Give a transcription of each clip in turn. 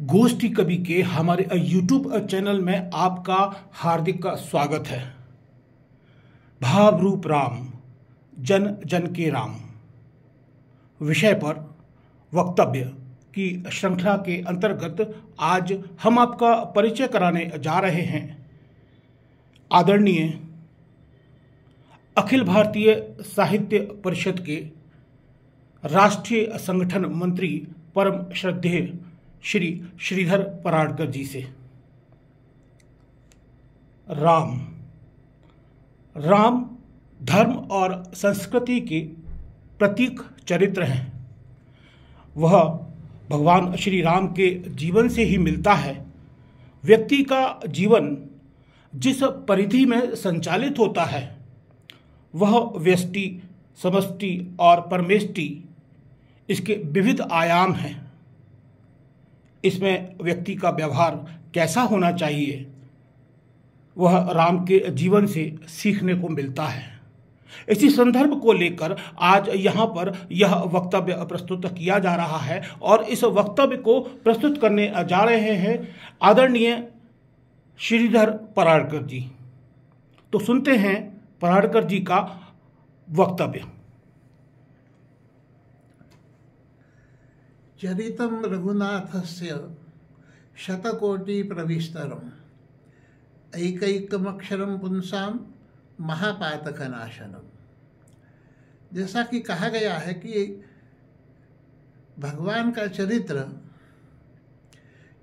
गोष्ठी कवि के हमारे यूट्यूब चैनल में आपका हार्दिक स्वागत है। भाव रूप राम, जन जन के राम विषय पर वक्तव्य की श्रृंखला के अंतर्गत आज हम आपका परिचय कराने जा रहे हैं आदरणीय अखिल भारतीय साहित्य परिषद के राष्ट्रीय संगठन मंत्री परम श्रद्धेय श्री श्रीधर पराडकर जी से। राम राम धर्म और संस्कृति के प्रतीक चरित्र हैं। वह भगवान श्री राम के जीवन से ही मिलता है। व्यक्ति का जीवन जिस परिधि में संचालित होता है वह व्यष्टि, समष्टि और परमेष्टि इसके विविध आयाम हैं। इसमें व्यक्ति का व्यवहार कैसा होना चाहिए वह राम के जीवन से सीखने को मिलता है। इसी संदर्भ को लेकर आज यहाँ पर यह वक्तव्य प्रस्तुत किया जा रहा है और इस वक्तव्य को प्रस्तुत करने जा रहे हैं आदरणीय श्रीधर पराडकर जी। तो सुनते हैं पराडकर जी का वक्तव्य। चरितं रघुनाथस्य शतकोटि प्रविस्तरम् एकैकमक्षरं पुंसां महापातकनाशनम्। जैसा कि कहा गया है कि भगवान का चरित्र,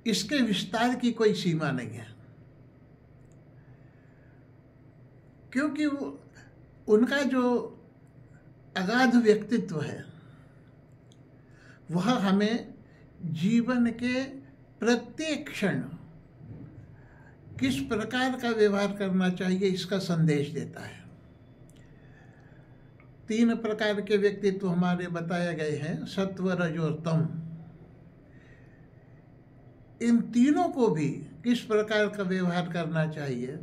इसके विस्तार की कोई सीमा नहीं है, क्योंकि उनका जो अगाध व्यक्तित्व है वह हमें जीवन के प्रत्येक क्षण किस प्रकार का व्यवहार करना चाहिए इसका संदेश देता है। 3 प्रकार के व्यक्तित्व हमारे बताए गए हैं, सत्व, रज और तम। इन तीनों को भी किस प्रकार का व्यवहार करना चाहिए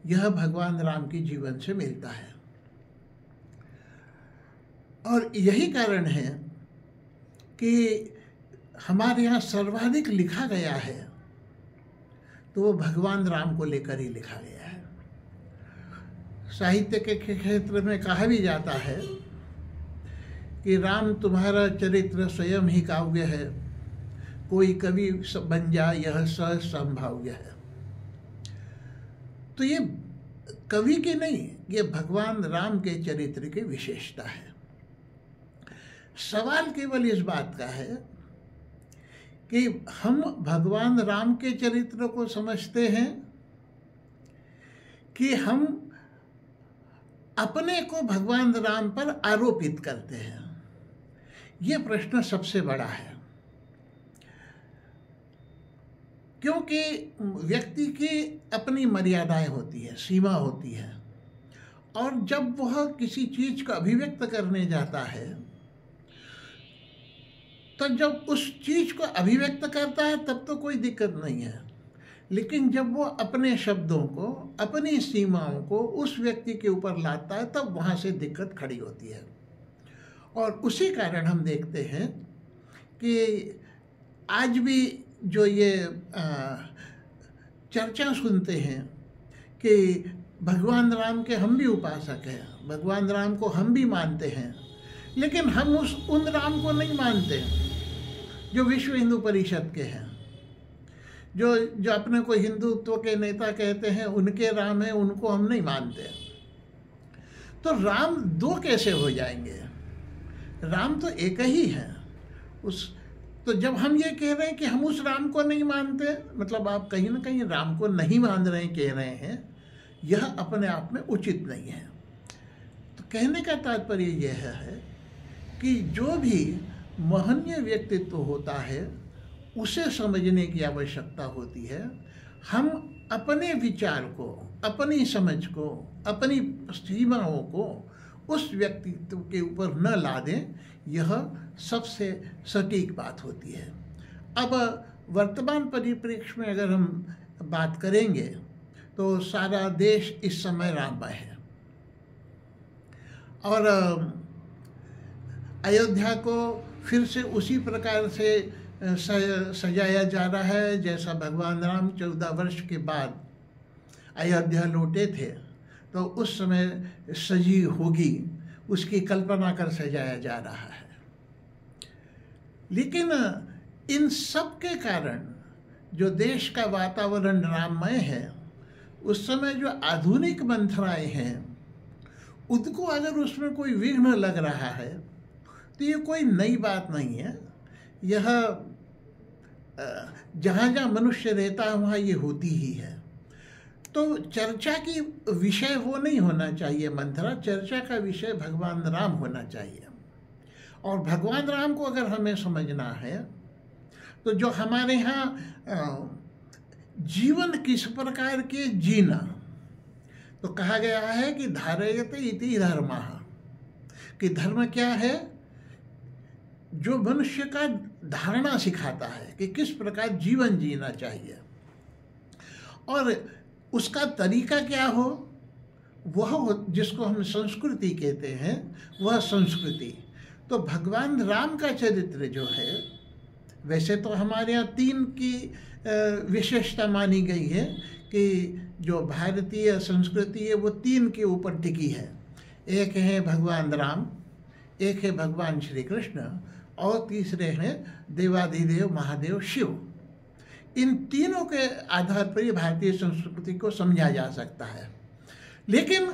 यह भगवान राम की जीवन से मिलता है। और यही कारण है कि हमारे यहाँ सर्वाधिक लिखा गया है तो वो भगवान राम को लेकर ही लिखा गया है। साहित्य के क्षेत्र में कहा भी जाता है कि राम तुम्हारा चरित्र स्वयं ही काव्य है, कोई कवि बन जाए यह सहज संभाव्य है। तो ये कवि की नहीं, ये भगवान राम के चरित्र की विशेषता है। सवाल केवल इस बात का है कि हम भगवान राम के चरित्र को समझते हैं कि हम अपने को भगवान राम पर आरोपित करते हैं। ये प्रश्न सबसे बड़ा है, क्योंकि व्यक्ति की अपनी मर्यादाएं होती है, सीमा होती है, और जब वह किसी चीज को अभिव्यक्त करने जाता है तो जब उस चीज को अभिव्यक्त करता है तब तो कोई दिक्कत नहीं है, लेकिन जब वो अपने शब्दों को, अपनी सीमाओं को उस व्यक्ति के ऊपर लाता है तब वहाँ से दिक्कत खड़ी होती है। और उसी कारण हम देखते हैं कि आज भी जो ये चर्चा सुनते हैं कि भगवान राम के हम भी उपासक हैं, भगवान राम को हम भी मानते हैं, लेकिन हम उन राम को नहीं मानते जो विश्व हिंदू परिषद के हैं, जो अपने को हिंदुत्व के नेता कहते हैं, उनके राम हैं, उनको हम नहीं मानते। तो राम 2 कैसे हो जाएंगे? राम तो एक ही है। तो जब हम ये कह रहे हैं कि हम उस राम को नहीं मानते, मतलब आप कहीं ना कहीं राम को नहीं मान रहे हैं, कह रहे हैं, यह अपने आप में उचित नहीं है। तो कहने का तात्पर्य यह है कि जो भी महनीय व्यक्तित्व होता है उसे समझने की आवश्यकता होती है। हम अपने विचार को, अपनी समझ को, अपनी सीमाओं को उस व्यक्तित्व के ऊपर न ला दें, यह सबसे सटीक बात होती है। अब वर्तमान परिप्रेक्ष्य में अगर हम बात करेंगे तो सारा देश इस समय राममय है और अयोध्या को फिर से उसी प्रकार से सजाया जा रहा है जैसा भगवान राम 14 वर्ष के बाद अयोध्या लौटे थे तो उस समय सजी होगी, उसकी कल्पना कर सजाया जा रहा है। लेकिन इन सब के कारण जो देश का वातावरण राममय है, उस समय जो आधुनिक मंथराएं हैं उनको अगर उसमें कोई विघ्न लग रहा है तो ये कोई नई बात नहीं है। यह जहाँ जहाँ मनुष्य रहता है वहाँ ये होती ही है। तो चर्चा की विषय वो नहीं होना चाहिए मंथरा, चर्चा का विषय भगवान राम होना चाहिए। और भगवान राम को अगर हमें समझना है तो जो हमारे यहाँ जीवन किस प्रकार के जीना, तो कहा गया है कि धारयते इति धर्मः, कि धर्म क्या है, जो मनुष्य का धारणा सिखाता है कि किस प्रकार जीवन जीना चाहिए और उसका तरीका क्या हो, वह जिसको हम संस्कृति कहते हैं, वह संस्कृति। तो भगवान राम का चरित्र जो है, वैसे तो हमारे यहाँ 3 की विशेषता मानी गई है कि जो भारतीय संस्कृति है वो 3 के ऊपर टिकी है। एक है भगवान राम, एक है भगवान श्री कृष्ण और तीसरे हैं देवाधिदेव महादेव शिव। इन तीनों के आधार पर ही भारतीय संस्कृति को समझा जा सकता है। लेकिन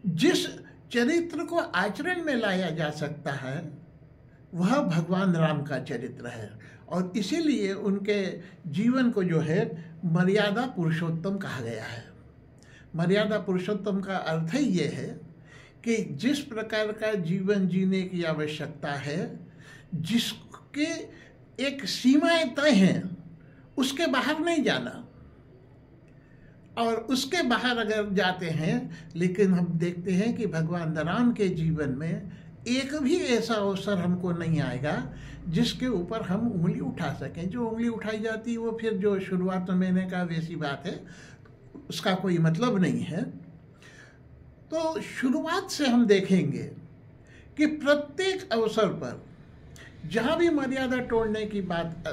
जिस चरित्र को आचरण में लाया जा सकता है वह भगवान राम का चरित्र है और इसीलिए उनके जीवन को जो है मर्यादा पुरुषोत्तम कहा गया है। मर्यादा पुरुषोत्तम का अर्थ ही ये है कि जिस प्रकार का जीवन जीने की आवश्यकता है, जिसके एक सीमाएं तय हैं, उसके बाहर नहीं जाना। और उसके बाहर अगर जाते हैं, लेकिन हम देखते हैं कि भगवान राम के जीवन में एक भी ऐसा अवसर हमको नहीं आएगा जिसके ऊपर हम उंगली उठा सकें। जो उंगली उठाई जाती है वो फिर जो शुरुआत में मैंने कहा वैसी बात है, उसका कोई मतलब नहीं है। तो शुरुआत से हम देखेंगे कि प्रत्येक अवसर पर जहाँ भी मर्यादा तोड़ने की बात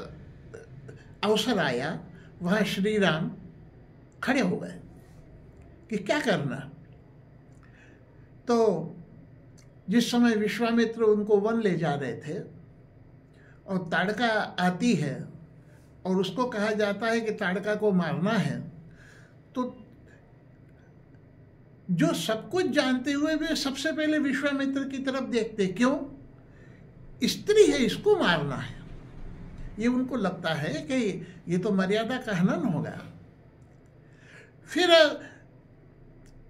अवसर आया, वहाँ श्री राम खड़े हो गए कि क्या करना। तो जिस समय विश्वामित्र उनको वन ले जा रहे थे और ताड़का आती है और उसको कहा जाता है कि ताड़का को मारना है, तो जो सब कुछ जानते हुए वे सबसे पहले विश्वामित्र की तरफ देखते, क्यों? स्त्री है, इसको मारना है। ये उनको लगता है कि ये तो मर्यादा का हनन होगा। फिर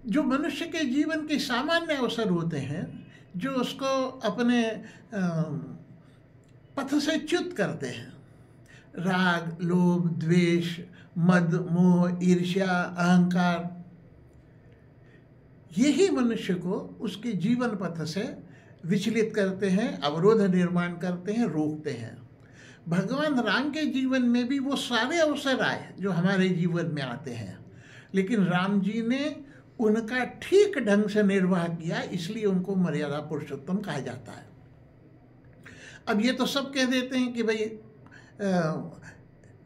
जो मनुष्य के जीवन के सामान्य अवसर होते हैं, जो उसको अपने पथ से च्युत करते हैं, राग, लोभ, द्वेष, मद, मोह, ईर्ष्या, अहंकार, यही मनुष्य को उसके जीवन पथ से विचलित करते हैं, अवरोध निर्माण करते हैं, रोकते हैं। भगवान राम के जीवन में भी वो सारे अवसर आए जो हमारे जीवन में आते हैं, लेकिन राम जी ने उनका ठीक ढंग से निर्वाह किया, इसलिए उनको मर्यादा पुरुषोत्तम कहा जाता है। अब ये तो सब कह देते हैं कि भाई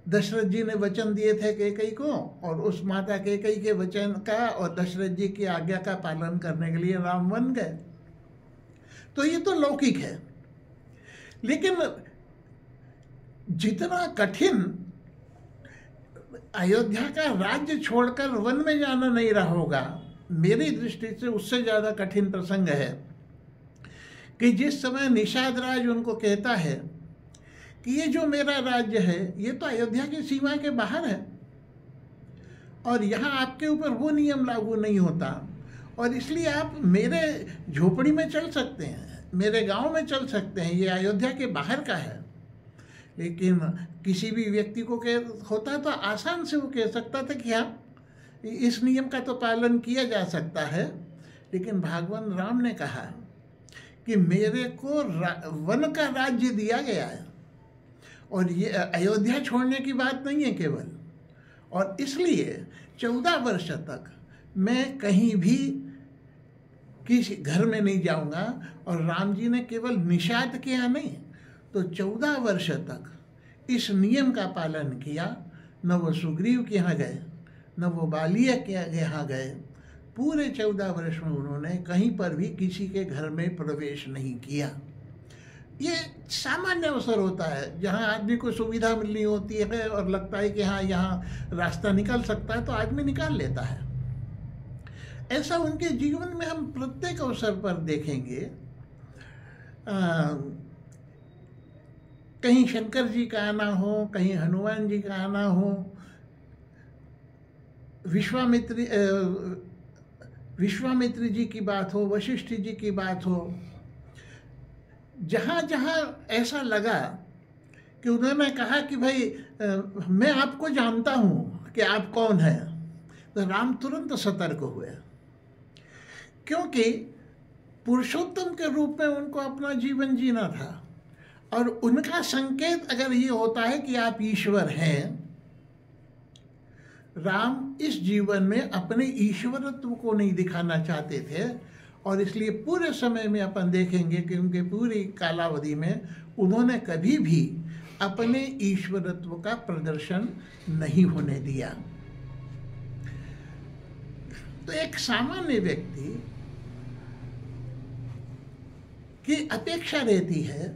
दशरथ जी ने वचन दिए थे कैकेयी को, और उस माता कैकेयी के वचन का और दशरथ जी की आज्ञा का पालन करने के लिए राम बन गए। तो ये तो लौकिक है। लेकिन जितना कठिन अयोध्या का राज्य छोड़कर वन में जाना नहीं रहा होगा, मेरी दृष्टि से उससे ज़्यादा कठिन प्रसंग है कि जिस समय निषाद राज उनको कहता है कि ये जो मेरा राज्य है ये तो अयोध्या की सीमा के बाहर है और यहाँ आपके ऊपर वो नियम लागू नहीं होता, और इसलिए आप मेरे झोपड़ी में चल सकते हैं, मेरे गांव में चल सकते हैं, ये अयोध्या के बाहर का है। लेकिन किसी भी व्यक्ति को होता तो आसान से वो कह सकता था कि हाँ, इस नियम का तो पालन किया जा सकता है। लेकिन भगवान राम ने कहा कि मेरे को वन का राज्य दिया गया है और ये अयोध्या छोड़ने की बात नहीं है केवल, और इसलिए 14 वर्ष तक मैं कहीं भी किसी घर में नहीं जाऊंगा। और राम जी ने केवल निषाद के यहाँ नहीं, तो 14 वर्ष तक इस नियम का पालन किया। न वो सुग्रीव के यहाँ गए, न वो बालिया के यहाँ गए। पूरे 14 वर्ष में उन्होंने कहीं पर भी किसी के घर में प्रवेश नहीं किया। ये सामान्य अवसर होता है जहाँ आदमी को सुविधा मिलनी होती है और लगता है कि हाँ यहाँ रास्ता निकल सकता है, तो आदमी निकाल लेता है। ऐसा उनके जीवन में हम प्रत्येक अवसर पर देखेंगे। कहीं शंकर जी का आना हो, कहीं हनुमान जी का आना हो, विश्वामित्र जी की बात हो, वशिष्ठ जी की बात हो, जहाँ जहाँ ऐसा लगा कि उन्होंने कहा कि भाई मैं आपको जानता हूँ कि आप कौन हैं, तो राम तुरंत सतर्क हुए, क्योंकि पुरुषोत्तम के रूप में उनको अपना जीवन जीना था। और उनका संकेत अगर ये होता है कि आप ईश्वर हैं, राम इस जीवन में अपने ईश्वरत्व को नहीं दिखाना चाहते थे, और इसलिए पूरे समय में अपन देखेंगे कि उनके पूरी कालावधि में उन्होंने कभी भी अपने ईश्वरत्व का प्रदर्शन नहीं होने दिया। तो एक सामान्य व्यक्ति की अपेक्षा रहती है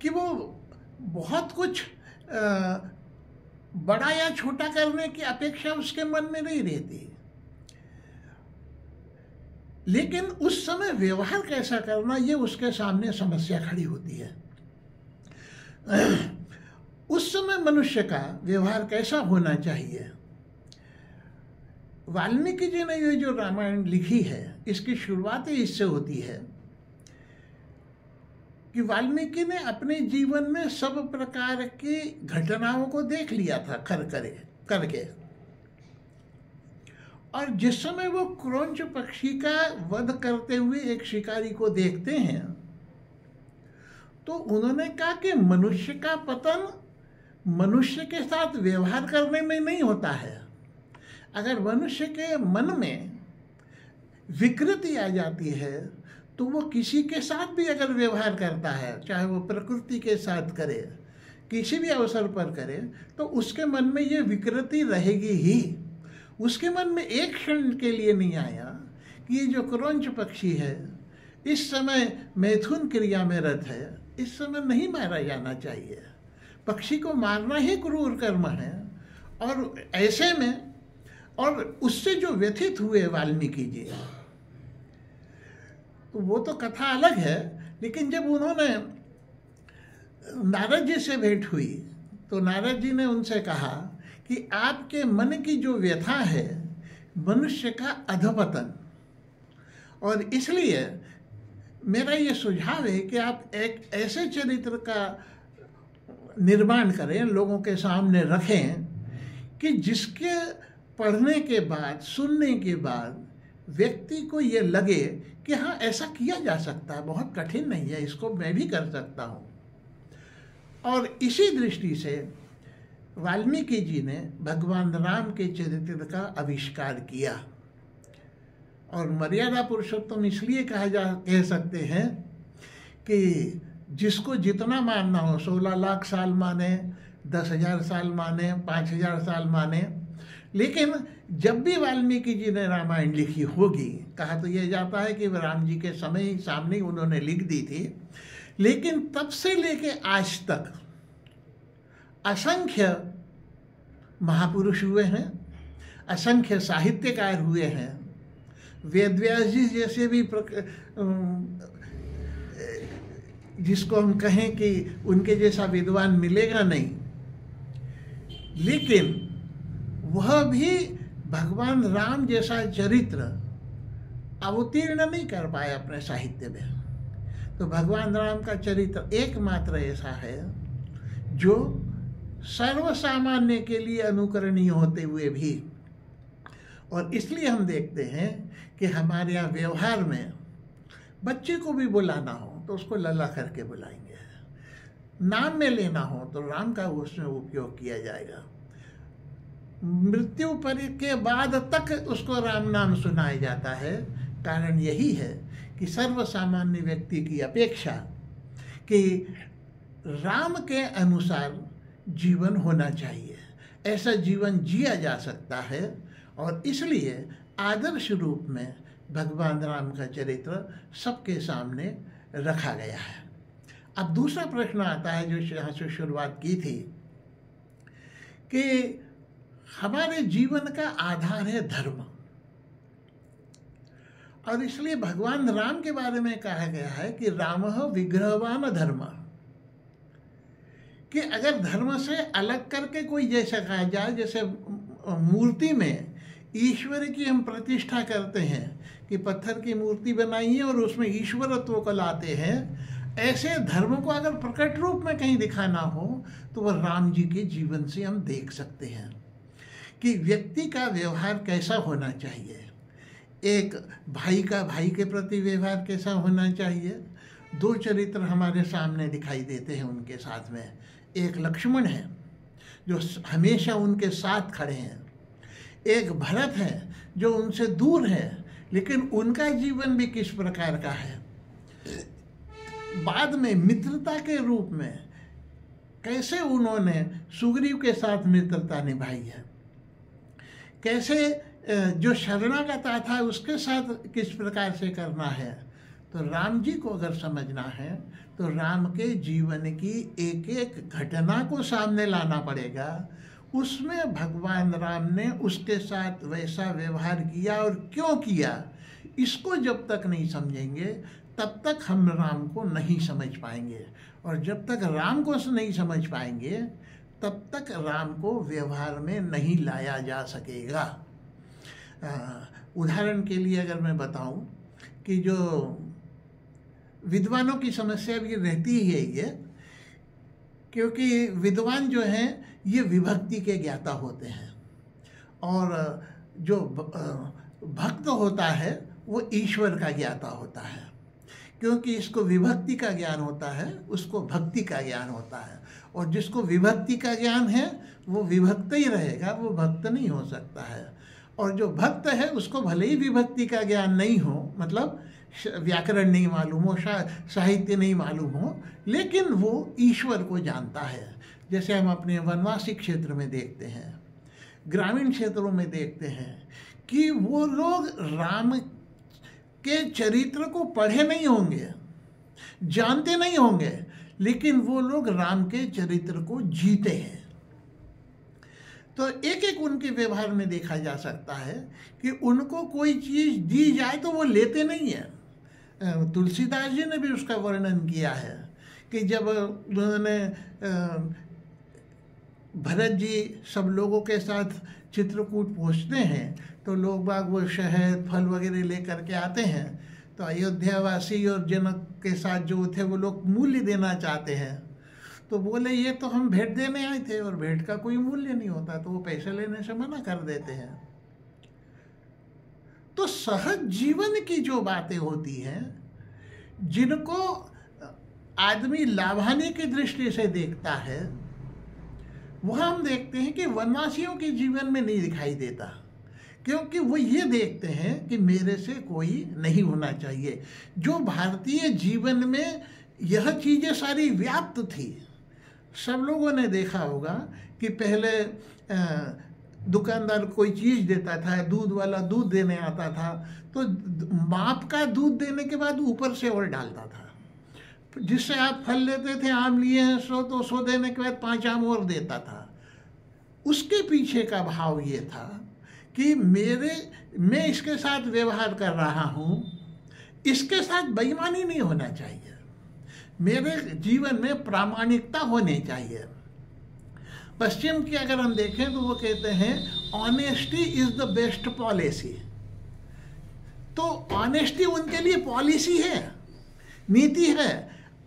कि वो बहुत कुछ बड़ा या छोटा करने की अपेक्षा उसके मन में नहीं रहती, लेकिन उस समय व्यवहार कैसा करना, ये उसके सामने समस्या खड़ी होती है। उस समय मनुष्य का व्यवहार कैसा होना चाहिए। वाल्मीकि जी ने ये जो रामायण लिखी है, इसकी शुरुआत ही इससे होती है कि वाल्मीकि ने अपने जीवन में सब प्रकार की घटनाओं को देख लिया था करके, और जिस समय वो क्रौंच पक्षी का वध करते हुए एक शिकारी को देखते हैं, तो उन्होंने कहा कि मनुष्य का पतन मनुष्य के साथ व्यवहार करने में नहीं होता है। अगर मनुष्य के मन में विकृति आ जाती है, तो वो किसी के साथ भी अगर व्यवहार करता है, चाहे वो प्रकृति के साथ करे, किसी भी अवसर पर करे, तो उसके मन में ये विकृति रहेगी ही। उसके मन में एक क्षण के लिए नहीं आया कि ये जो क्रौंच पक्षी है इस समय मैथुन क्रिया में रत है, इस समय नहीं मारा जाना चाहिए। पक्षी को मारना ही क्रूर कर्म है। और ऐसे में, और उससे जो व्यथित हुए वाल्मीकि जी, तो वो तो कथा अलग है, लेकिन जब उन्होंने नारद जी से भेंट हुई, तो नारद जी ने उनसे कहा कि आपके मन की जो व्यथा है मनुष्य का अधपतन, और इसलिए मेरा ये सुझाव है कि आप एक ऐसे चरित्र का निर्माण करें, लोगों के सामने रखें कि जिसके पढ़ने के बाद, सुनने के बाद व्यक्ति को ये लगे कि हाँ ऐसा किया जा सकता है, बहुत कठिन नहीं है, इसको मैं भी कर सकता हूँ। और इसी दृष्टि से वाल्मीकि जी ने भगवान राम के चरित्र का आविष्कार किया। और मर्यादा पुरुषोत्तम इसलिए कह सकते हैं कि जिसको जितना मानना हो, 16 लाख साल माने, 10,000 साल माने, 5,000 साल माने, लेकिन जब भी वाल्मीकि जी ने रामायण लिखी होगी, कहा तो यह जाता है कि राम जी के समय ही सामने उन्होंने लिख दी थी, लेकिन तब से लेके आज तक असंख्य महापुरुष हुए हैं, असंख्य साहित्यकार हुए हैं। वेदव्यास जी जैसे भी जिसको हम कहें कि उनके जैसा विद्वान मिलेगा नहीं, लेकिन वह भी भगवान राम जैसा चरित्र अवतीर्ण नहीं कर पाए अपने साहित्य में। तो भगवान राम का चरित्र एकमात्र ऐसा है जो सर्वसामान्य के लिए अनुकरणीय होते हुए भी, और इसलिए हम देखते हैं कि हमारे यहाँ व्यवहार में बच्चे को भी बुलाना हो तो उसको लला करके बुलाएंगे, नाम में लेना हो तो राम का उसमें उपयोग किया जाएगा, मृत्यु पर के बाद तक उसको राम नाम सुनाया जाता है। कारण यही है कि सर्वसामान्य व्यक्ति की अपेक्षा कि राम के अनुसार जीवन होना चाहिए, ऐसा जीवन जिया जा सकता है, और इसलिए आदर्श रूप में भगवान राम का चरित्र सबके सामने रखा गया है। अब दूसरा प्रश्न आता है जो यहाँ से शुरुआत की थी कि हमारे जीवन का आधार है धर्म, और इसलिए भगवान राम के बारे में कहा गया है कि रामः विग्रहवान धर्म, कि अगर धर्म से अलग करके कोई जैसा कहा जाए, जैसे मूर्ति में ईश्वर की हम प्रतिष्ठा करते हैं कि पत्थर की मूर्ति बनाई है और उसमें ईश्वरत्व को लाते हैं, ऐसे धर्म को अगर प्रकट रूप में कहीं दिखाना हो तो वह राम जी के जीवन से हम देख सकते हैं कि व्यक्ति का व्यवहार कैसा होना चाहिए, एक भाई का भाई के प्रति व्यवहार कैसा होना चाहिए। दो चरित्र हमारे सामने दिखाई देते हैं उनके साथ में, एक लक्ष्मण है जो हमेशा उनके साथ खड़े हैं, एक भरत है जो उनसे दूर है, लेकिन उनका जीवन भी किस प्रकार का है। बाद में मित्रता के रूप में कैसे उन्होंने सुग्रीव के साथ मित्रता निभाई है, कैसे जो शरणागता था उसके साथ किस प्रकार से करना है। तो राम जी को अगर समझना है तो राम के जीवन की एक एक घटना को सामने लाना पड़ेगा, उसमें भगवान राम ने उसके साथ वैसा व्यवहार किया और क्यों किया, इसको जब तक नहीं समझेंगे तब तक हम राम को नहीं समझ पाएंगे, और जब तक राम को नहीं समझ पाएंगे तब तक राम को व्यवहार में नहीं लाया जा सकेगा। उदाहरण के लिए अगर मैं बताऊं कि जो विद्वानों की समस्या भी रहती है ये, क्योंकि विद्वान जो हैं ये विभक्ति के ज्ञाता होते हैं, और जो भक्त होता है वो ईश्वर का ज्ञाता होता है, क्योंकि इसको विभक्ति का ज्ञान होता है, उसको भक्ति का ज्ञान होता है, और जिसको विभक्ति का ज्ञान है वो विभक्त ही रहेगा, वो भक्त नहीं हो सकता है। और जो भक्त है उसको भले ही विभक्ति का ज्ञान नहीं हो, मतलब व्याकरण नहीं मालूम हो, साहित्य नहीं मालूम हो, लेकिन वो ईश्वर को जानता है। जैसे हम अपने वनवासी क्षेत्र में देखते हैं, ग्रामीण क्षेत्रों में देखते हैं कि वो लोग राम के चरित्र को पढ़े नहीं होंगे, जानते नहीं होंगे, लेकिन वो लोग राम के चरित्र को जीते हैं। तो एक एक उनके व्यवहार में देखा जा सकता है कि उनको कोई चीज़ दी जाए तो वो लेते नहीं है। तुलसीदास जी ने भी उसका वर्णन किया है कि जब उन्होंने भरत जी सब लोगों के साथ चित्रकूट पहुँचते हैं तो लोग बाग वो शहद फल वगैरह लेकर के आते हैं, तो अयोध्यावासी और जनक के साथ जो थे वो लोग मूल्य देना चाहते हैं, तो बोले ये तो हम भेंट देने आए थे और भेंट का कोई मूल्य नहीं होता, तो वो पैसे लेने से मना कर देते हैं। तो सहज जीवन की जो बातें होती हैं जिनको आदमी लाभानी की दृष्टि से देखता है, वह हम देखते हैं कि वनवासियों के जीवन में नहीं दिखाई देता, क्योंकि वो ये देखते हैं कि मेरे से कोई नहीं होना चाहिए। जो भारतीय जीवन में यह चीज़ें सारी व्याप्त थी, सब लोगों ने देखा होगा कि पहले दुकानदार कोई चीज़ देता था, दूध वाला दूध देने आता था तो माप का दूध देने के बाद ऊपर से और डालता था, जिससे आप फल लेते थे, आम लिए हैं 100 तो 100 देने के बाद 5 आम और देता था। उसके पीछे का भाव ये था कि मैं इसके साथ व्यवहार कर रहा हूँ, इसके साथ बेईमानी नहीं होना चाहिए, मेरे जीवन में प्रामाणिकता होनी चाहिए। पश्चिम की अगर हम देखें तो वो कहते हैं honesty is the best policy. तो ऑनेस्टी उनके लिए पॉलिसी है, नीति है।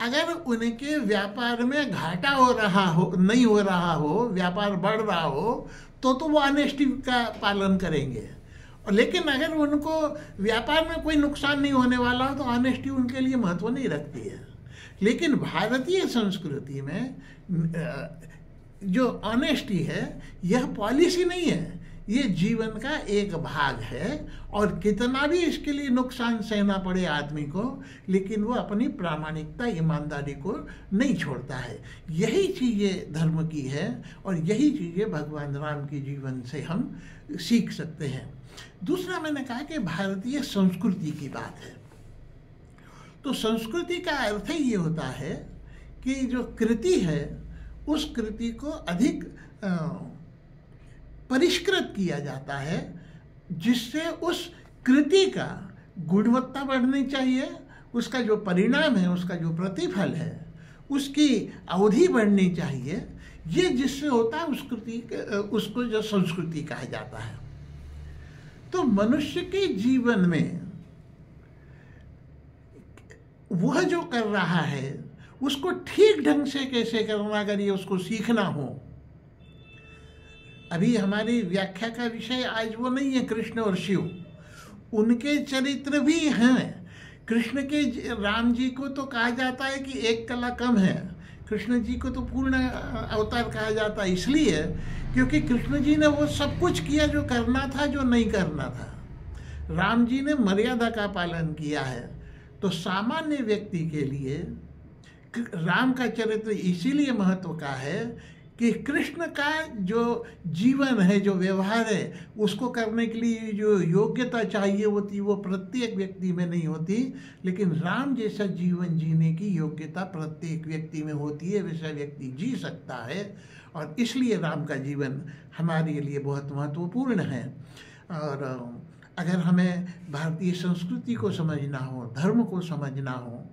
अगर उनके व्यापार में घाटा हो रहा हो, नहीं हो रहा हो, व्यापार बढ़ रहा हो, तो वो ऑनेस्टी का पालन करेंगे। और लेकिन अगर उनको व्यापार में कोई नुकसान नहीं होने वाला हो तो ऑनेस्टी उनके लिए महत्व नहीं रखती है। लेकिन भारतीय संस्कृति में जो ऑनेस्टी है यह पॉलिसी नहीं है, ये जीवन का एक भाग है और कितना भी इसके लिए नुकसान सहना पड़े आदमी को, लेकिन वो अपनी प्रामाणिकता ईमानदारी को नहीं छोड़ता है। यही चीज़ें धर्म की है और यही चीज़ें भगवान राम के जीवन से हम सीख सकते हैं। दूसरा मैंने कहा कि भारतीय संस्कृति की बात है, तो संस्कृति का अर्थ ही ये होता है कि जो कृति है उस कृति को अधिक परिष्कृत किया जाता है, जिससे उस कृति का गुणवत्ता बढ़नी चाहिए, उसका जो परिणाम है, उसका जो प्रतिफल है, उसकी अवधि बढ़नी चाहिए। ये जिससे होता है उस कृति, उसको जो संस्कृति कहा जाता है। तो मनुष्य के जीवन में वह जो कर रहा है उसको ठीक ढंग से कैसे करना, अगर ये उसको सीखना हो। अभी हमारी व्याख्या का विषय आज वो नहीं है कृष्ण और शिव, उनके चरित्र भी हैं। कृष्ण के, राम जी को तो कहा जाता है कि एक कला कम है, कृष्ण जी को तो पूर्ण अवतार कहा जाता है, इसलिए क्योंकि कृष्ण जी ने वो सब कुछ किया जो करना था, जो नहीं करना था। राम जी ने मर्यादा का पालन किया है। तो सामान्य व्यक्ति के लिए राम का चरित्र इसीलिए महत्व का है कि कृष्ण का जो जीवन है, जो व्यवहार है, उसको करने के लिए जो योग्यता चाहिए होती वो प्रत्येक व्यक्ति में नहीं होती, लेकिन राम जैसा जीवन जीने की योग्यता प्रत्येक व्यक्ति में होती है, वैसा व्यक्ति जी सकता है। और इसलिए राम का जीवन हमारे लिए बहुत महत्वपूर्ण है। और अगर हमें भारतीय संस्कृति को समझना हो, धर्म को समझना हो,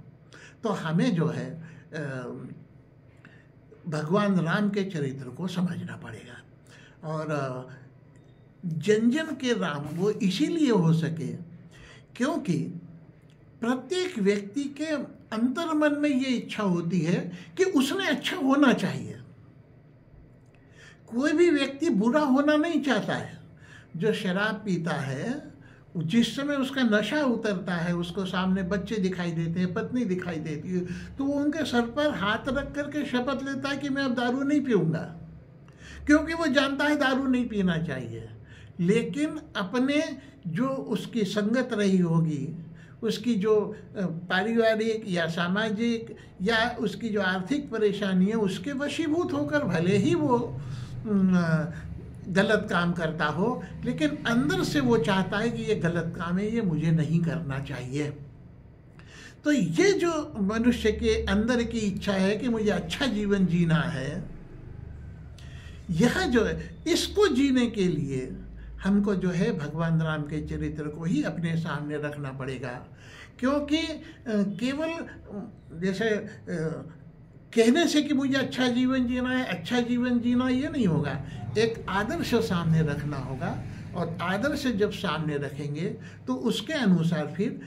तो हमें जो है भगवान राम के चरित्र को समझना पड़ेगा। और जन जन के राम वो इसीलिए हो सके क्योंकि प्रत्येक व्यक्ति के अंतर्मन में ये इच्छा होती है कि उसने अच्छा होना चाहिए। कोई भी व्यक्ति बुरा होना नहीं चाहता है। जो शराब पीता है, जिस समय उसका नशा उतरता है, उसको सामने बच्चे दिखाई देते हैं, पत्नी दिखाई देती है, तो वो उनके सर पर हाथ रख करके शपथ लेता है कि मैं अब दारू नहीं पीऊँगा, क्योंकि वो जानता है दारू नहीं पीना चाहिए। लेकिन अपने जो उसकी संगत रही होगी, उसकी जो पारिवारिक या सामाजिक या उसकी जो आर्थिक परेशानी है, उसके वशीभूत होकर भले ही वो गलत काम करता हो, लेकिन अंदर से वो चाहता है कि ये गलत काम है, ये मुझे नहीं करना चाहिए। तो ये जो मनुष्य के अंदर की इच्छा है कि मुझे अच्छा जीवन जीना है, यह जो है, इसको जीने के लिए हमको जो है भगवान राम के चरित्र को ही अपने सामने रखना पड़ेगा। क्योंकि केवल जैसे कहने से कि मुझे अच्छा जीवन जीना है, अच्छा जीवन जीना, ये नहीं होगा। एक आदर्श सामने रखना होगा, और आदर्श जब सामने रखेंगे तो उसके अनुसार फिर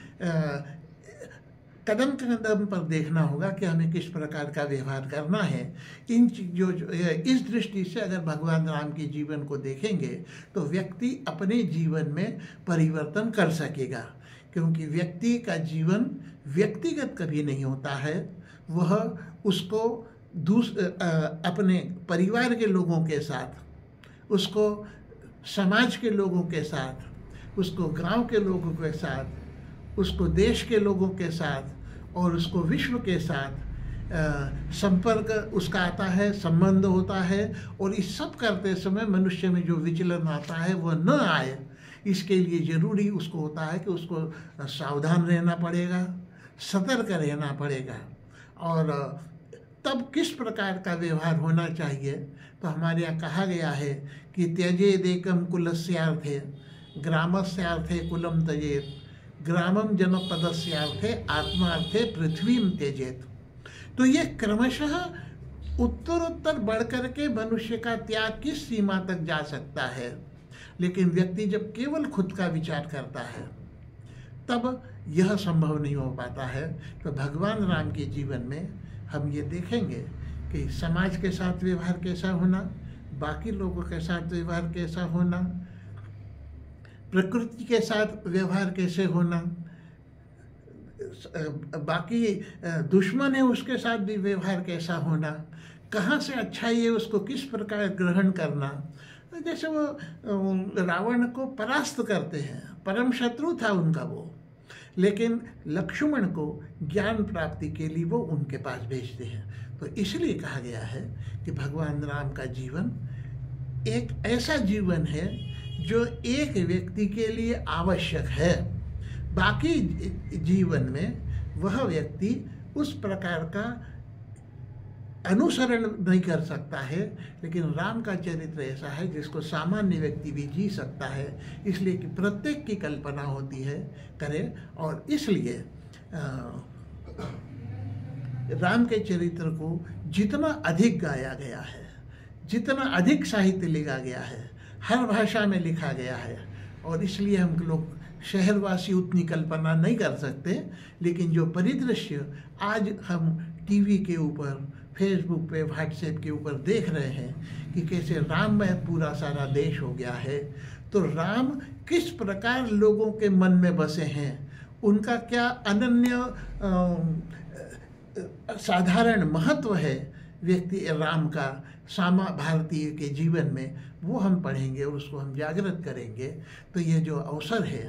कदम कदम पर देखना होगा कि हमें किस प्रकार का व्यवहार करना है। इन चीज़ों, इस दृष्टि से अगर भगवान राम के जीवन को देखेंगे तो व्यक्ति अपने जीवन में परिवर्तन कर सकेगा। क्योंकि व्यक्ति का जीवन व्यक्तिगत कभी नहीं होता है, वह उसको अपने परिवार के लोगों के साथ, उसको समाज के लोगों के साथ, उसको गांव के लोगों के साथ, उसको देश के लोगों के साथ और उसको विश्व के साथ संपर्क उसका आता है, संबंध होता है। और इस सब करते समय मनुष्य में जो विचलन आता है वह न आए, इसके लिए ज़रूरी उसको होता है कि उसको सावधान रहना पड़ेगा, सतर्क रहना पड़ेगा। और तब किस प्रकार का व्यवहार होना चाहिए, तो हमारे यहाँ कहा गया है कि त्यजेदेकं कुलस्यार्थे ग्रामस्यार्थे कुलम त्यजेत, ग्रामम जनपदस्यार्थे आत्मार्थे पृथ्वीम त्यजेत। तो ये क्रमशः उत्तरोत्तर बढ़ करके मनुष्य का त्याग किस सीमा तक जा सकता है। लेकिन व्यक्ति जब केवल खुद का विचार करता है तब यह संभव नहीं हो पाता है। तो भगवान राम के जीवन में हम ये देखेंगे कि समाज के साथ व्यवहार कैसा होना, बाकी लोगों के साथ व्यवहार कैसा होना, प्रकृति के साथ व्यवहार कैसे होना, बाकी दुश्मन है उसके साथ भी व्यवहार कैसा होना, कहाँ से अच्छा है उसको किस प्रकार ग्रहण करना, जैसे वो रावण को परास्त करते हैं, परम शत्रु था उनका वो, लेकिन लक्ष्मण को ज्ञान प्राप्ति के लिए वो उनके पास भेजते हैं। तो इसलिए कहा गया है कि भगवान राम का जीवन एक ऐसा जीवन है जो एक व्यक्ति के लिए आवश्यक है। बाकी जीवन में वह व्यक्ति उस प्रकार का अनुसरण नहीं कर सकता है, लेकिन राम का चरित्र ऐसा है जिसको सामान्य व्यक्ति भी जी सकता है। इसलिए कि प्रत्येक की कल्पना होती है करे, और इसलिए राम के चरित्र को जितना अधिक गाया गया है, जितना अधिक साहित्य लिखा गया है, हर भाषा में लिखा गया है, और इसलिए हम लोग शहरवासी उतनी कल्पना नहीं कर सकते, लेकिन जो परिदृश्य आज हम टीवी के ऊपर, फेसबुक पे, व्हाट्सएप के ऊपर देख रहे हैं कि कैसे राममय पूरा सारा देश हो गया है, तो राम किस प्रकार लोगों के मन में बसे हैं, उनका क्या अनन्य साधारण महत्व है व्यक्ति राम का भारतीय के जीवन में, वो हम पढ़ेंगे और उसको हम जागृत करेंगे। तो ये जो अवसर है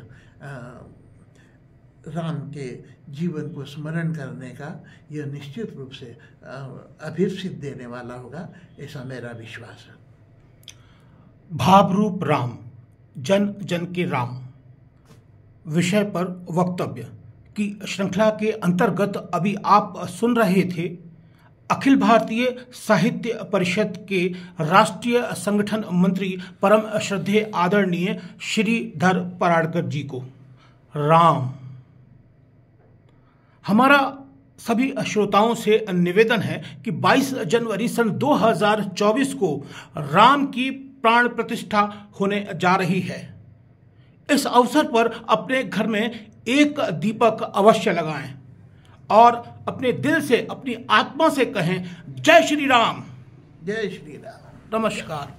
राम के जीवन को स्मरण करने का, यह निश्चित रूप से अभिप्सित देने वाला होगा, ऐसा मेरा विश्वास है। भावरूप राम, जन जन के राम विषय पर वक्तव्य की श्रृंखला के अंतर्गत अभी आप सुन रहे थे अखिल भारतीय साहित्य परिषद के राष्ट्रीय संगठन मंत्री परम श्रद्धेय आदरणीय श्रीधर पराडकर जी को। राम, हमारा सभी श्रोताओं से निवेदन है कि 22 जनवरी सन 2024 को राम की प्राण प्रतिष्ठा होने जा रही है। इस अवसर पर अपने घर में एक दीपक अवश्य लगाएं और अपने दिल से, अपनी आत्मा से कहें, जय श्री राम। जय श्री राम। नमस्कार।